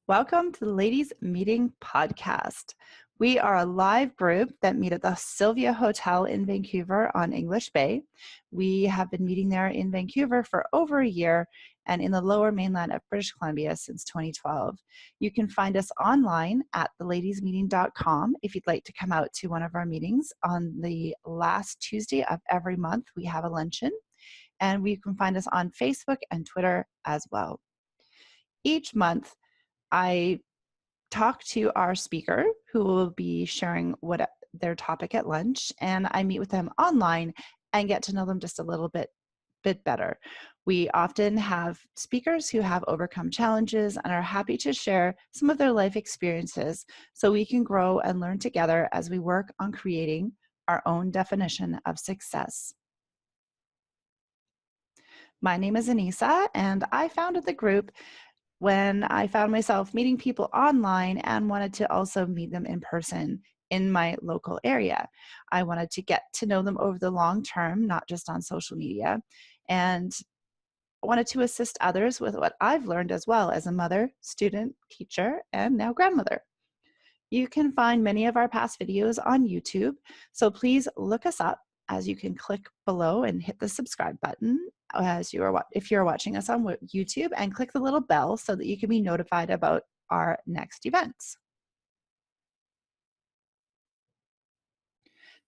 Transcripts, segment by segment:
Welcome to the Ladies Meeting Podcast. We are a live group that meet at the Sylvia Hotel in Vancouver on English Bay. We have been meeting there in Vancouver for over a year and in the lower mainland of British Columbia since 2012. You can find us online at theladiesmeeting.com if you'd like to come out to one of our meetings. On the last Tuesday of every month, we have a luncheon, and you can find us on Facebook and Twitter as well. Each month, I talk to our speaker who will be sharing what their topic at lunch, and I meet with them online and get to know them just a little bit better. We often have speakers who have overcome challenges and are happy to share some of their life experiences so we can grow and learn together as we work on creating our own definition of success. My name is Anyssa, and I founded the group when I found myself meeting people online and wanted to also meet them in person in my local area. I wanted to get to know them over the long term, not just on social media, and wanted to assist others with what I've learned as well as a mother, student, teacher, and now grandmother. You can find many of our past videos on YouTube, so please look us up, as you can click below and hit the subscribe button if you're watching us on YouTube, and click the little bell so that you can be notified about our next events.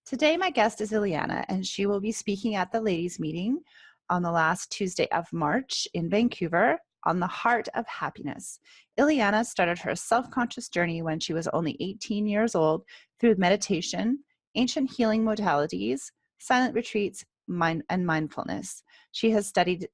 Today, my guest is Iliana, and she will be speaking at the ladies' meeting on the last Tuesday of March in Vancouver on the heart of happiness. Iliana started her self-conscious journey when she was only 18 years old through meditation, ancient healing modalities, silent retreats, and mindfulness. She has studied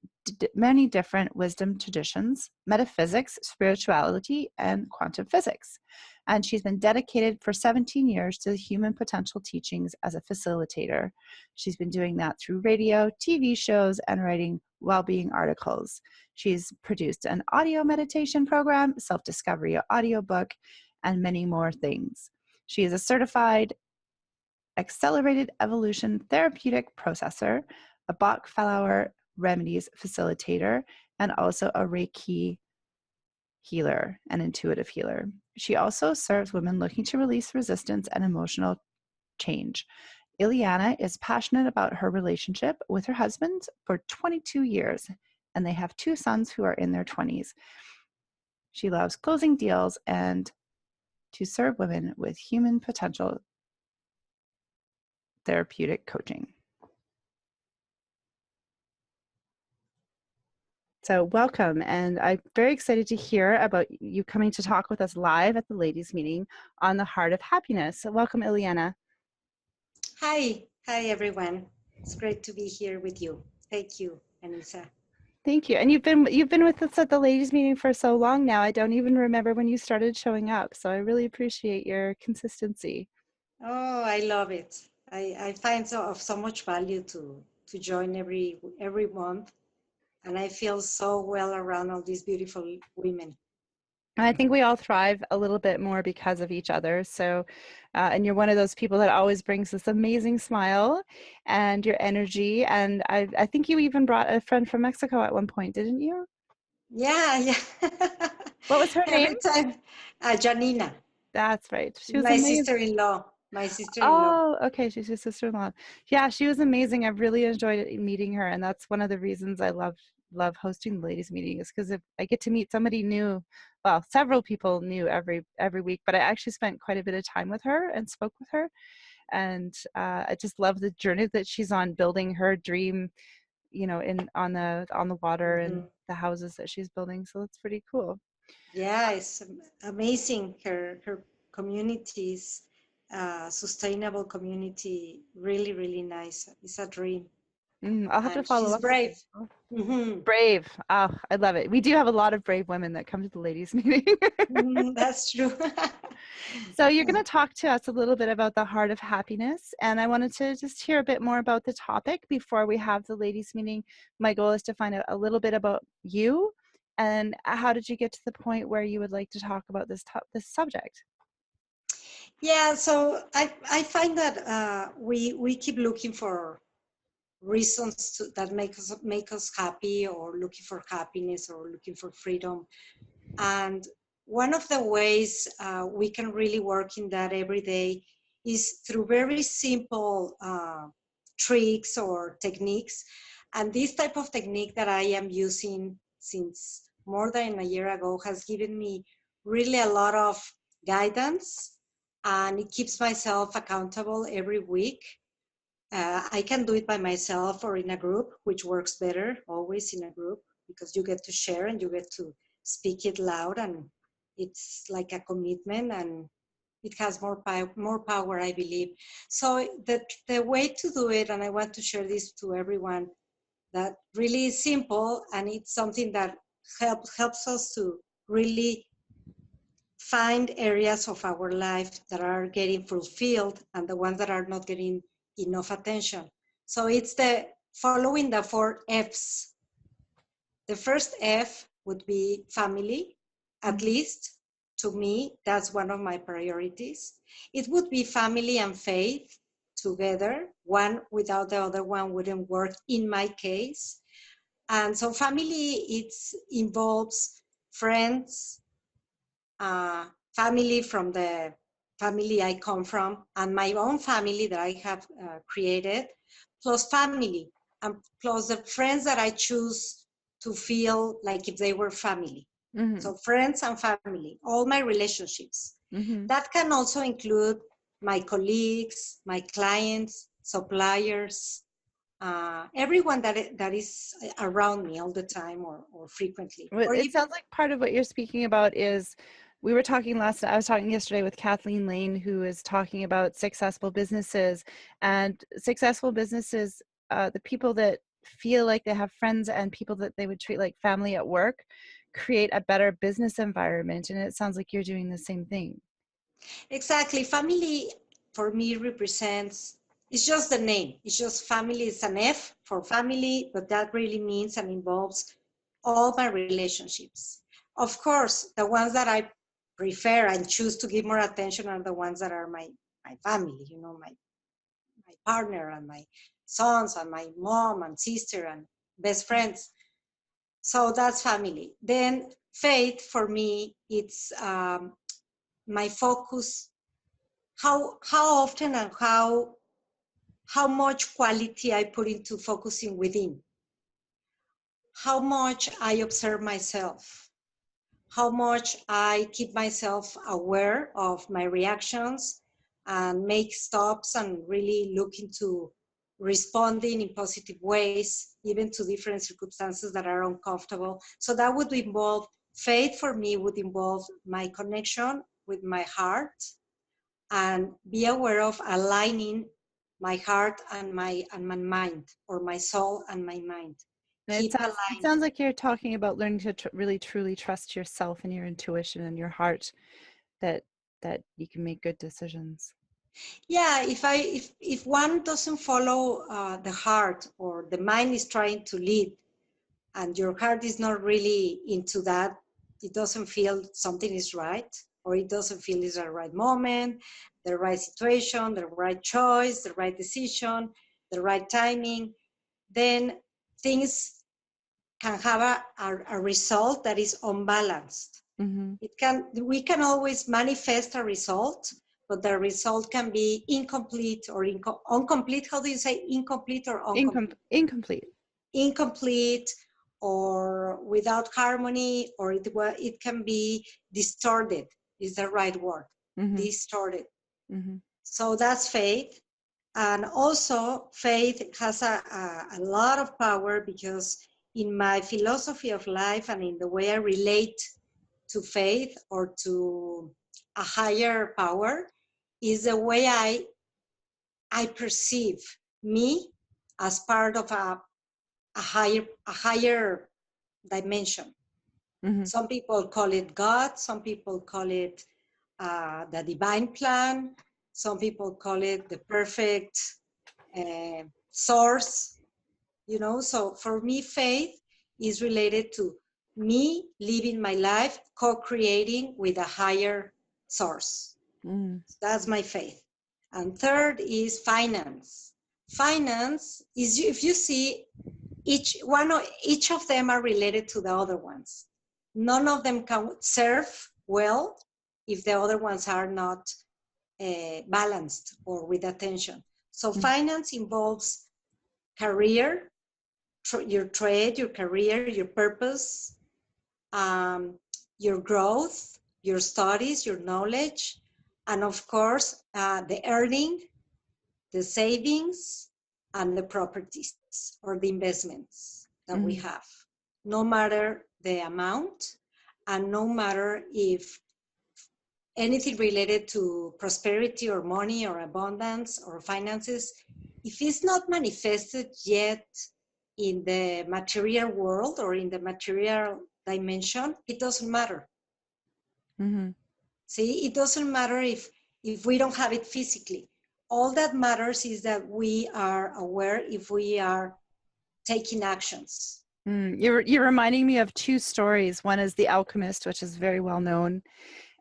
many different wisdom traditions, metaphysics, spirituality, and quantum physics. And she's been dedicated for 17 years to the human potential teachings as a facilitator. She's been doing that through radio, TV shows, and writing well-being articles. She's produced an audio meditation program, self-discovery audiobook, and many more things. She is a certified accelerated evolution therapeutic processor, a Bach flower remedies facilitator, and also a Reiki healer and intuitive healer. She also serves women looking to release resistance and emotional change. Iliana is passionate about her relationship with her husband for 22 years, and they have 2 sons who are in their 20s. She loves closing deals and to serve women with human potential therapeutic coaching. So welcome, and I'm very excited to hear about you coming to talk with us live at the ladies' meeting on the heart of happiness. So welcome, Iliana. Hi everyone. It's great to be here with you. Thank you, Anyssa. Thank you. And you've been with us at the ladies' meeting for so long now. I don't even remember when you started showing up. So I really appreciate your consistency. Oh, I love it. I find so much value to join every month, and I feel so well around all these beautiful women. And I think we all thrive a little bit more because of each other. So, and you're one of those people that always brings this amazing smile and your energy. And I think you even brought a friend from Mexico at one point, didn't you? Yeah. What was her name? Every time, Janina. That's right. She was My amazing. sister-in-law. My sister-in-law. Oh, okay. She's your sister-in-law. Yeah, she was amazing. I've really enjoyed meeting her, and that's one of the reasons I love hosting the ladies' meeting, is because I get to meet somebody new. Well, several people new every week, but I actually spent quite a bit of time with her and spoke with her, and I just love the journey that she's on, building her dream, on the water and the houses that she's building. So that's pretty cool. Yeah, it's amazing. Her communities, sustainable community, really, really nice. It's a dream. I'll have to follow She's up. brave. Brave. Oh, I love it. We do have a lot of brave women that come to the ladies' meeting. That's true. So you're going to talk to us a little bit about the heart of happiness, and I wanted to just hear a bit more about the topic before we have the ladies' meeting. My goal is to find out a little bit about you, and how did you get to the point where you would like to talk about this subject? Yeah, so I find that we keep looking for reasons that make us happy, or looking for happiness, or looking for freedom, and one of the ways we can really work in that every day is through very simple tricks or techniques. And this type of technique that I am using since more than a year ago has given me really a lot of guidance, and it keeps myself accountable every week. I can do it by myself or in a group, which works better always in a group, because you get to share and you get to speak it loud, and it's like a commitment, and it has more power, I believe. So the way to do it, and I want to share this to everyone, that really is simple, and it's something that helps us to really find areas of our life that are getting fulfilled and the ones that are not getting enough attention. So it's the following the 4 F's. The first F would be family. At least to me, that's one of my priorities. It would be family and faith together. One without the other one wouldn't work in my case. And so family, it involves friends, family from the family I come from, and my own family that I have created, plus family, and plus the friends that I choose to feel like if they were family. Mm-hmm. So friends and family, all my relationships. Mm-hmm. That can also include my colleagues, my clients, suppliers, everyone that is around me all the time or frequently. Or It even, sounds like part of what you're speaking about is, I was talking yesterday with Kathleen Lane, who is talking about successful businesses, and successful businesses, the people that feel like they have friends and people that they would treat like family at work create a better business environment. And it sounds like you're doing the same thing. exactly. Family for me represents, it's just the name. It's just family. It's an F for family, but that really means and involves all my relationships. Of course, the ones that I prefer and choose to give more attention are the ones that are my family, my partner and my sons and my mom and sister and best friends. So that's family. Then faith for me, it's my focus, how often and how much quality I put into focusing within, how much I observe myself, how much I keep myself aware of my reactions and make stops and really look into responding in positive ways, even to different circumstances that are uncomfortable. So that would involve, faith for me would involve my connection with my heart, and be aware of aligning my heart and my mind, or my soul and my mind. And Keep it aligned. sounds like you're talking about learning to really truly trust yourself and your intuition and your heart, that you can make good decisions. Yeah, if one doesn't follow the heart, or the mind is trying to lead and your heart is not really into that, it doesn't feel something is right, or it doesn't feel it's the right moment, the right situation, the right choice, the right decision, the right timing, then things can have a result that is unbalanced. Mm-hmm. We can always manifest a result, but the result can be incomplete or incomplete. How do you say incomplete or incomplete? Incomplete. Incomplete, or without harmony, or it can be distorted, is the right word. Mm-hmm. Distorted. Mm-hmm. So that's faith. And also faith has a lot of power, because in my philosophy of life and in the way I relate to faith or to a higher power, is the way I perceive me as part of a higher dimension. Mm-hmm. Some people call it God, some people call it the divine plan, some people call it the perfect source, So for me, faith is related to me living my life, co-creating with a higher source. Mm. That's my faith. And third is finance. Finance is, if you see, each of them are related to the other ones. None of them can serve well if the other ones are not balanced or with attention. So finance involves career, your trade, your career, your purpose, your growth, your studies, your knowledge, and of course, the earning, the savings, and the properties or the investments that we have, no matter the amount, and no matter if anything related to prosperity or money or abundance or finances, if it's not manifested yet in the material world or in the material dimension, it doesn't matter. See, it doesn't matter if we don't have it physically. All that matters is that we are aware if we are taking actions. You're reminding me of two stories. One is The Alchemist, which is very well known.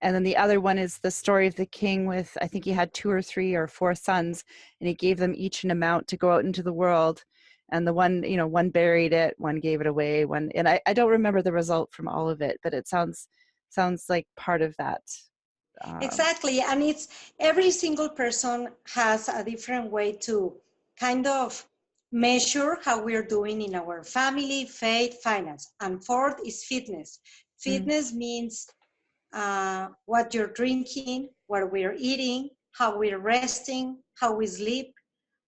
And then the other one is the story of the king with, I think he had 2 or 3 or 4 sons, and he gave them each an amount to go out into the world. And the one, one buried it, one gave it away, and I don't remember the result from all of it, but it sounds like part of that. Exactly. And it's every single person has a different way to kind of measure how we're doing in our family, faith, finance. And fourth is fitness. Fitness means what you're drinking, what we're eating, how we're resting, how we sleep,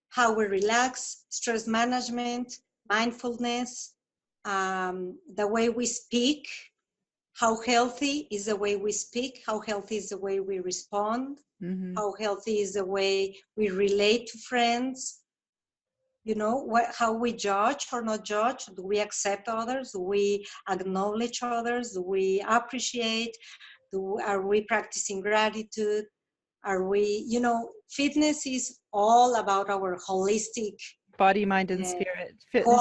how we relax, stress management, mindfulness, the way we speak, how healthy is the way we speak, how healthy is the way we respond, how healthy is the way we relate to friends, how we judge or not judge. Do we accept others? Do we acknowledge others? Do we appreciate? Are we practicing gratitude? Are we, fitness is all about our holistic body, mind, and spirit. Fitness,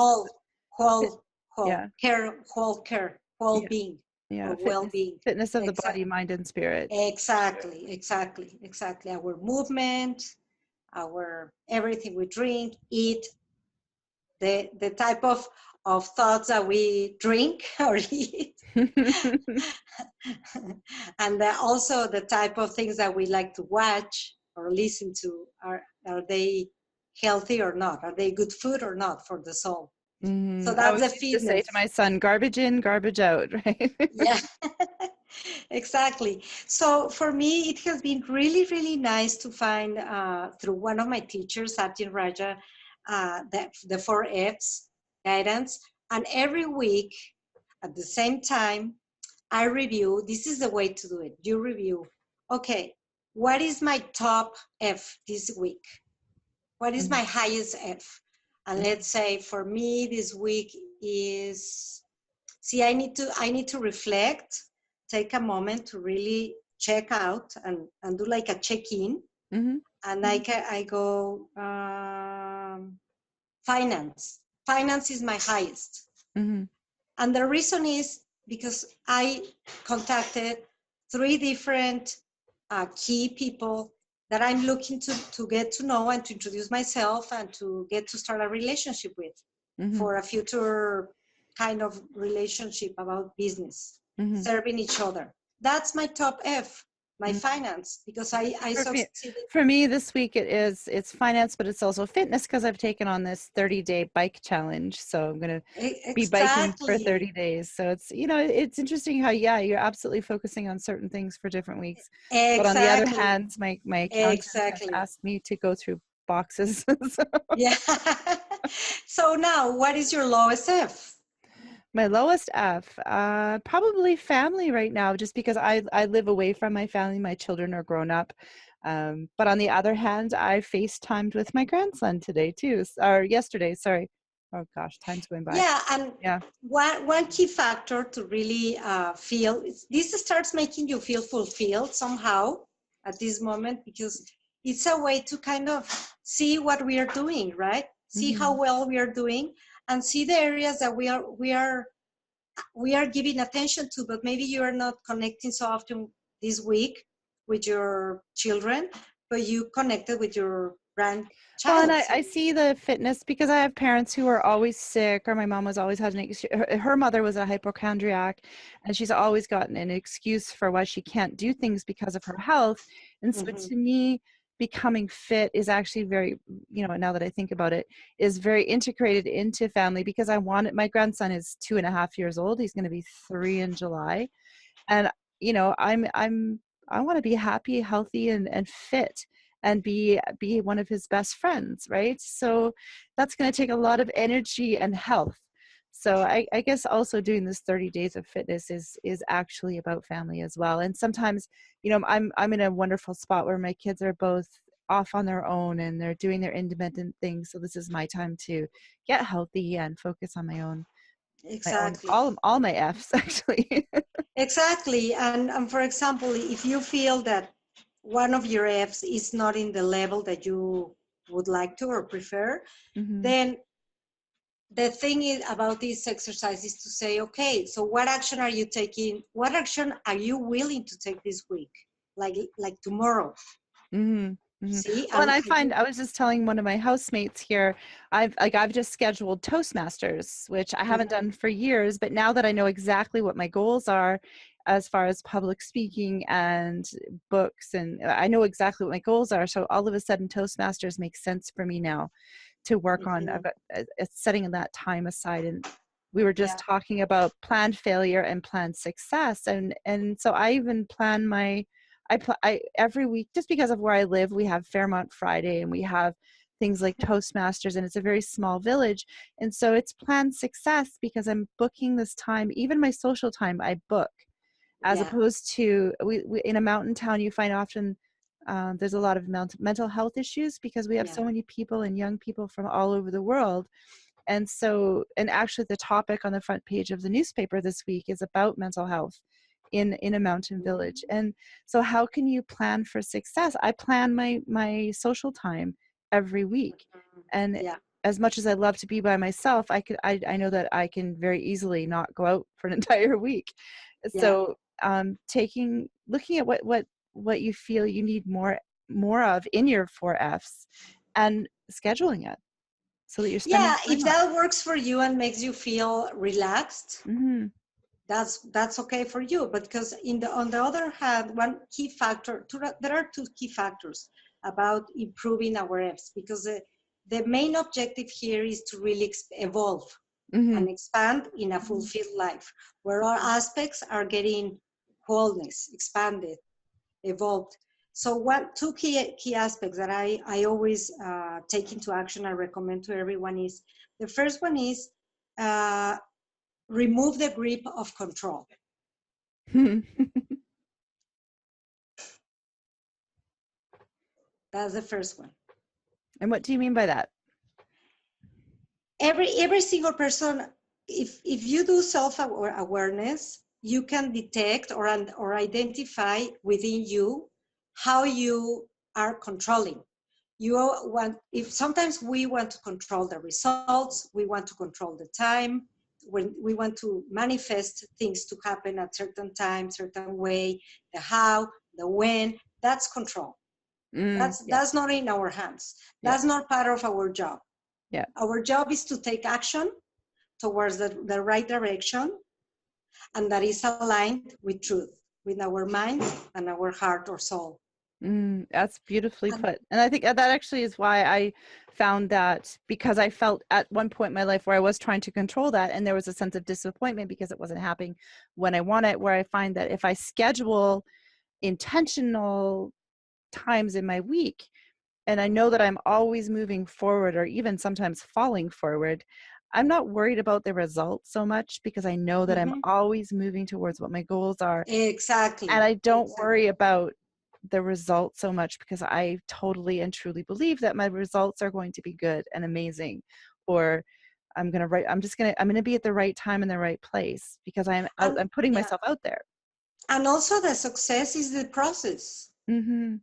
Yeah. being, or Fitness, well-being. Fitness of the body, mind, and spirit. Exactly. Our movement, our everything we drink, eat, the type of thoughts that we drink or eat, and also the type of things that we like to watch or listen to. Are they healthy or not? Are they good food or not for the soul? So that's the fitness. To say to my son, garbage in, garbage out, right? Yeah, exactly. So for me, it has been really, really nice to find through one of my teachers, Satin Raja, the 4Fs guidance. And every week at the same time, I review. This is the way to do it. You review. Okay, what is my top F this week? What is my highest F? And let's say for me this week is, I need to reflect, take a moment to really check out and do like a check-in. And I go, finance. Finance is my highest. And the reason is because I contacted 3 different key people that I'm looking to get to know and to introduce myself and to get to start a relationship with for a future kind of relationship about business, serving each other. That's my top F, my finance, because I succeeded. For me this week it's finance, but it's also fitness because I've taken on this 30-day bike challenge. So I'm going to be biking for 30 days. So it's, it's interesting how, you're absolutely focusing on certain things for different weeks. But on the other hand, my accountant has asked me to go through boxes. So. Yeah. So now, what is your lowest F? My lowest F, probably family right now, just because I live away from my family. My children are grown up. But on the other hand, I FaceTimed with my grandson today too, or yesterday, sorry. Oh gosh, time's going by. Yeah, and one key factor to really feel, this starts making you feel fulfilled somehow at this moment, because it's a way to kind of see what we are doing, right? See how well we are doing, and see the areas that we are giving attention to, but maybe you are not connecting so often this week with your children, but you connected with your grandchildren. Well, and child. I So, see the fitness because I have parents who are always sick, or my mom was always had her mother was a hypochondriac, and she's always gotten an excuse for why she can't do things because of her health. And so mhm. to me, becoming fit is actually very, now that I think about it, is very integrated into family because I want it. My grandson is 2.5 years old. He's going to be 3 in July. And I want to be happy, healthy, and fit, and be one of his best friends, right? So that's going to take a lot of energy and health. So I guess also doing this 30 days of fitness is actually about family as well. And sometimes, I'm in a wonderful spot where my kids are both off on their own and they're doing their independent things. So this is my time to get healthy and focus on my own, Exactly. all my F's actually. Exactly. And for example, if you feel that one of your Fs is not in the level that you would like to or prefer, Hmm. then the thing is about this exercise is to say, okay, so what action are you taking? What action are you willing to take this week? Like tomorrow. Mhm, mhm. See? Well, and And I find I was just telling one of my housemates here, I've just scheduled Toastmasters, which I haven't Mhm. done for years, but now that I know exactly what my goals are as far as public speaking and books, and I know exactly what my goals are, so all of a sudden Toastmasters makes sense for me now to work on. I've Mhm. got setting that time aside. And we were just Yeah. talking about planned failure and planned success, and so I even plan my I every week, just because of where I live, we have Fairmont Friday and we have things like Toastmasters, and it's a very small village. And so it's planned success because I'm booking this time. Even my social time I book, as Yeah. opposed to we in a mountain town, you find often there's a lot of mental health issues because we have Yeah. so many people and young people from all over the world. And so, and actually the topic on the front page of the newspaper this week is about mental health in a mountain village. Mhm. And so how can you plan for success? I plan my social time every week. And Yeah. as much as I love to be by myself, I know that I can very easily not go out for an entire week. Yeah. So looking at what you feel you need more of in your 4 Fs, and scheduling it so that you're spending Yeah. time If on that works for you and makes you feel relaxed, it. Hmm. that's okay for you. But because in the on the other hand, one key factor, there are two key factors about improving our apps, because the main objective here is to really evolve Hmm. and expand in a fulfilled life, where all aspects are getting wholeness, expanded, evolved. So two key aspects that I always take into action and recommend to everyone is, the first one is uh, remove the grip of control. That's the first one. And what do you mean by that? Every single person, if you do self awareness, you can detect or identify within you how you are controlling. You want, if sometimes we want to control the results, we want to control the time, when we want to manifest things to happen at certain time, certain way, the how, the when, that's control. Yeah, That's not in our hands. yeah, That's not part of our job. yeah. Our job is to take action towards the right direction, and that is aligned with truth, with our mind and our heart or soul. That's beautifully And put. And I think that actually is why I found that, because I felt at one point in my life where I was trying to control that, and there was a sense of disappointment because it wasn't happening when I want it, where I find that if I schedule intentional times in my week, and I know that I'm always moving forward or even sometimes falling forward, I'm not worried about the results so much because I know that I'm mhm, always moving towards what my goals are. And exactly, I don't worry exactly. about the results so much because I totally and truly believe that my results are going to be good and amazing, or I'm going to be at the right time in the right place because And I'm putting yeah, myself out there. and also the success is the process. Mhm.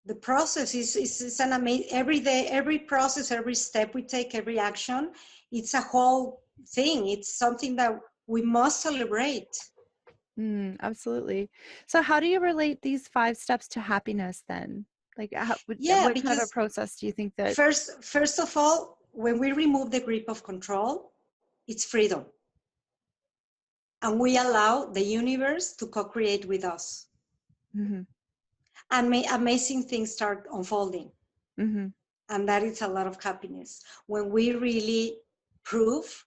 The process is an amazing, every day, every process, every step we take, every action, it's a whole thing. It's something that we must celebrate. Absolutely. So how do you relate these 5 steps to happiness then? Like, Yeah, what kind of a because process do you think that? first of all, when we remove the grip of control, it's freedom. And we allow the universe to co-create with us. Mm-hmm. And amazing things start unfolding. Mm-hmm. And that is a lot of happiness when we really prove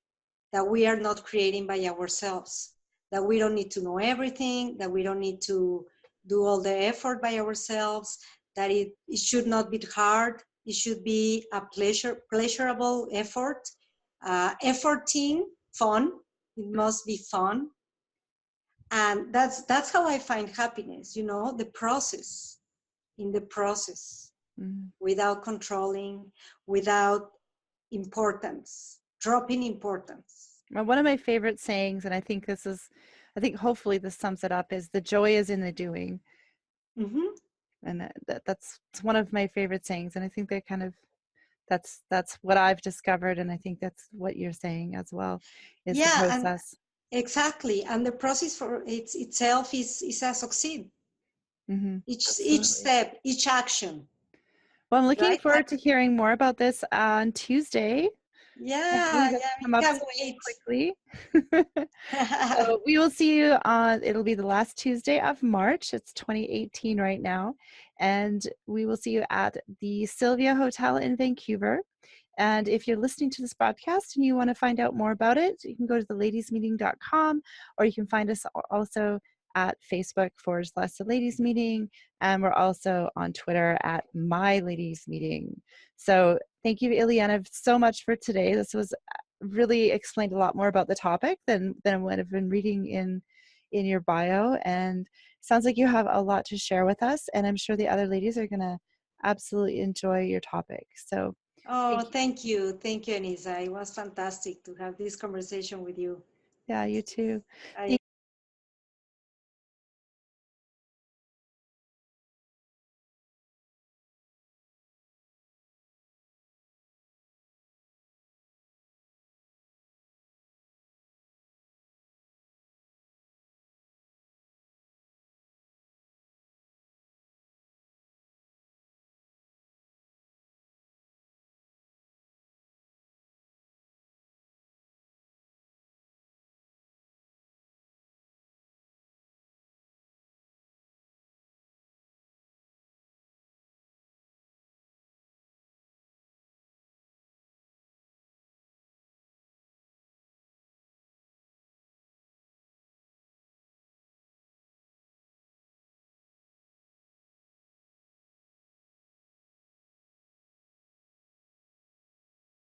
that we are not creating by ourselves, that we don't need to know everything, that we don't need to do all the effort by ourselves, that it should not be hard, it should be a pleasurable effort, efforting, fun, it must be fun. And that's how I find happiness, the process, in the process, Mm-hmm. without controlling, without importance, dropping importance. Well, one of my favorite sayings, and I think hopefully this sums it up, is the joy is in the doing. Mm-hmm. And that's one of my favorite sayings. And I think that that's what I've discovered. And I think that's what you're saying as well, is the Yeah, and process. exactly. And the process for itself is a succeed. Mm-hmm. Each Absolutely. step, each action, Well, I'm looking right? forward to hearing more about this on Tuesday. Can't Yeah, believe it's yeah, come we up can't so wait. quickly. So we will see you on, it'll be the last Tuesday of March. It's 2018 right now. And we will see you at the Sylvia Hotel in Vancouver. And if you're listening to this podcast and you want to find out more about it, you can go to theladiesmeeting.com, or you can find us also at Facebook/the Ladies Meeting. And we're also on Twitter at My Ladies Meeting. So thank you, Iliana, so much for today. This was really explained a lot more about the topic than what I've been reading in your bio. And sounds like you have a lot to share with us. And I'm sure the other ladies are going to absolutely enjoy your topic. So Oh, thank you. thank you. Thank you, Anyssa. It was fantastic to have this conversation with you. Yeah, you too. I Thank